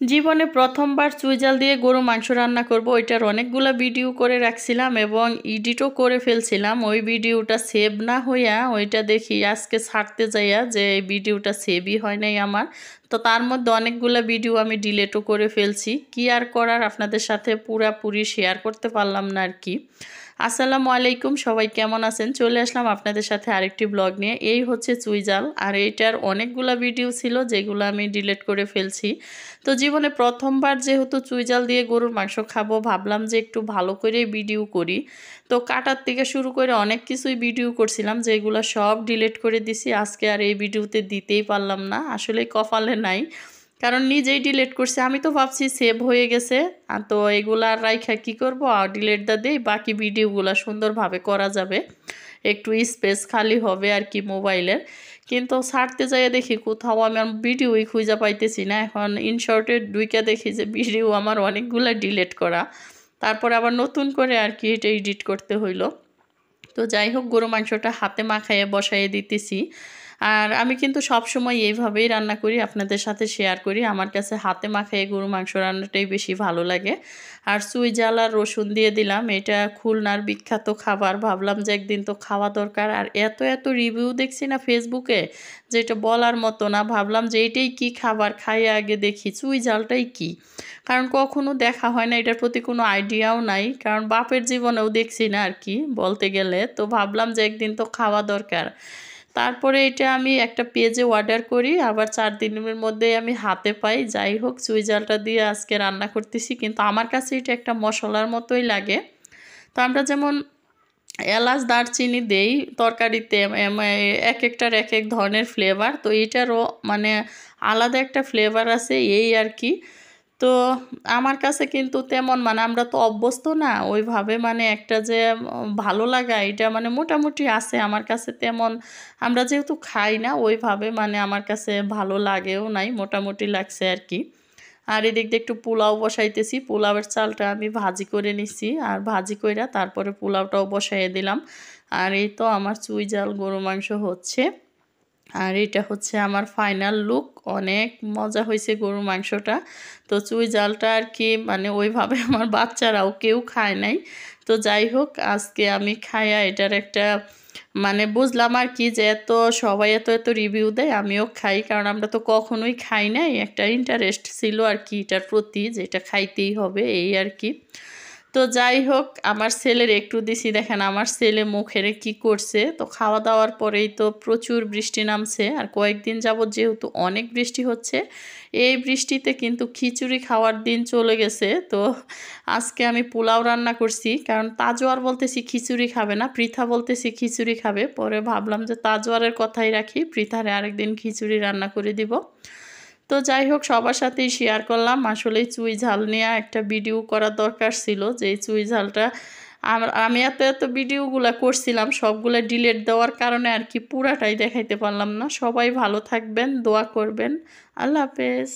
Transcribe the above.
জীবনে প্রথমবার চুই জাল দিয়ে গরু মাংস রান্না করব ওইটার অনেকগুলা ভিডিও করে রাখছিলাম এবং এডিটও করে ফেলছিলাম। ওই ভিডিওটা সেভ না হইয়া ওইটা দেখি আজকে ছাড়তে যাইয়া যে এই ভিডিওটা সেভই হয় নাই আমার। তো তার মধ্যে অনেকগুলা ভিডিও আমি ডিলেটও করে ফেলছি। কি আর করার, আপনাদের সাথে পুরাপুরি শেয়ার করতে পারলাম না আর কি। আসসালামু আলাইকুম, সবাই কেমন আছেন? চলে আসলাম আপনাদের সাথে আরেকটি ব্লগ নিয়ে। এই হচ্ছে চুই জাল, আর এইটার অনেকগুলা ভিডিও ছিল যেগুলো আমি ডিলিট করে ফেলছি। তো জীবনে প্রথমবার যেহেতু চুই জাল দিয়ে গরুর মাংস খাবো, ভাবলাম যে একটু ভালো করে ভিডিও করি। তো কাটার থেকে শুরু করে অনেক কিছুই ভিডিও করছিলাম, যেগুলো সব ডিলিট করে দিছি। আজকে আর এই ভিডিওতে দিতেই পারলাম না, আসলে কপালে নাই, কারণ নিজেই ডিলিট করছে। আমি তো ভাবছি সেভ হয়ে গেছে, তো এগুলা রাইখা কি করব, আর ডিলিট দা দিই, বাকি ভিডিওগুলো সুন্দরভাবে করা যাবে, একটু স্পেস খালি হবে আর কি মোবাইলের। কিন্তু ছাড়তে যাইয়া দেখি কোথাও আমি আমার ভিডিওই খুঁজে পাইতেছি না। এখন ইনশর্টে ঢুইকা দেখি যে ভিডিও আমার অনেকগুলো ডিলিট করা, তারপর আবার নতুন করে আর কি এটা এডিট করতে হইলো। তো যাই হোক, গরু মাংসটা হাতে মাখাইয়ে বসাইয়ে দিতেছি। আর আমি কিন্তু সব সময় এইভাবেই রান্না করি, আপনাদের সাথে শেয়ার করি। আমার কাছে হাতে মাখাইয়ে গরু মাংস রান্নাটাই বেশি ভালো লাগে। আর চুই জাল আর রসুন দিয়ে দিলাম, এটা খুলনার বিখ্যাত খাবার, ভাবলাম যে একদিন তো খাওয়া দরকার। আর এত এত রিভিউ দেখছি না ফেসবুকে, যেটা বলার মতো না। ভাবলাম যে এইটাই কি খাবার, খাইয়ে আগে দেখি চুই জালটাই কি, কারণ কখনো দেখা হয় না, এটার প্রতি কোনো আইডিয়াও নাই, কারণ বাপের জীবনেও দেখছি না আর কি বলতে গেলে। তো ভাবলাম যে একদিন তো খাওয়া দরকার। তারপরে এটা আমি একটা পেজে অর্ডার করি, আবার 4 দিনের মধ্যে আমি হাতে পাই। যাই হোক, চুই জালটা দিয়ে আজকে রান্না করতেছি, কিন্তু আমার কাছে এটা একটা মশলার মতোই লাগে। তো আমরা যেমন এলাচ দারচিনি দেই তরকারিতে, এক একটার এক এক ধরনের ফ্লেভার, তো এটারও মানে আলাদা একটা ফ্লেভার আছে এই আর কি। তো আমার কাছে কিন্তু তেমন মানে আমরা তো অভ্যস্ত না ওইভাবে, মানে একটা যে ভালো লাগা এটা মানে মোটামুটি আছে আমার কাছে তেমন। আমরা যেহেতু খাই না ওইভাবে, মানে আমার কাছে ভালো লাগেও নাই, মোটামুটি লাগছে আর কি। আর এদিক দিয়ে একটু পোলাও বসাইতেছি, পোলাওয়ের চালটা আমি ভাজি করে নিছি, আর ভাজি কইরা তারপরে পোলাওটাও বসাইয়ে দিলাম। আর এই তো আমার চুই জাল গরু মাংস হচ্ছে। আর এটা হচ্ছে আমার ফাইনাল লুক। অনেক মজা হয়েছে গরুর মাংসটা। তো চুই জালটা আর কি মানে ওইভাবে আমার বাচ্চারাও কেউ খায় নাই। তো যাই হোক, আজকে আমি খাইয়া এটার একটা মানে বুঝলাম আর কি, যে এত সবাই এত এত রিভিউ দেয়, আমিও খাই, কারণ আমরা তো কখনোই খাই নাই। একটা ইন্টারেস্ট ছিল আর কি এটার প্রতি, যে এটা খাইতেই হবে এই আর কি। তো যাই হোক, আমার ছেলের একটু দিছি, দেখেন আমার ছেলে মুখেরে কি করছে। তো খাওয়া দাওয়ার পরেই তো প্রচুর বৃষ্টি নামছে, আর কয়েকদিন যাবত যেহেতু অনেক বৃষ্টি হচ্ছে, এই বৃষ্টিতে কিন্তু খিচুড়ি খাওয়ার দিন চলে গেছে। তো আজকে আমি পোলাও রান্না করছি, কারণ তাজোয়ার বলতেছি খিচুড়ি খাবে না, পৃথা বলতেছি খিচুড়ি খাবে। পরে ভাবলাম যে তাজোয়ারের কথাই রাখি, পৃথারে আরেকদিন খিচুড়ি রান্না করে দিব। তো যাই হোক, সবার সাথেই শেয়ার করলাম। আসলে চুই ঝাল নিয়ে একটা ভিডিও করার দরকার ছিল, যে এই চুই ঝালটা আমি এত এত ভিডিওগুলো করছিলাম, সবগুলো ডিলিট দেওয়ার কারণে আর কি পুরাটাই দেখাইতে পারলাম না। সবাই ভালো থাকবেন, দোয়া করবেন। আল্লাহ হাফেজ।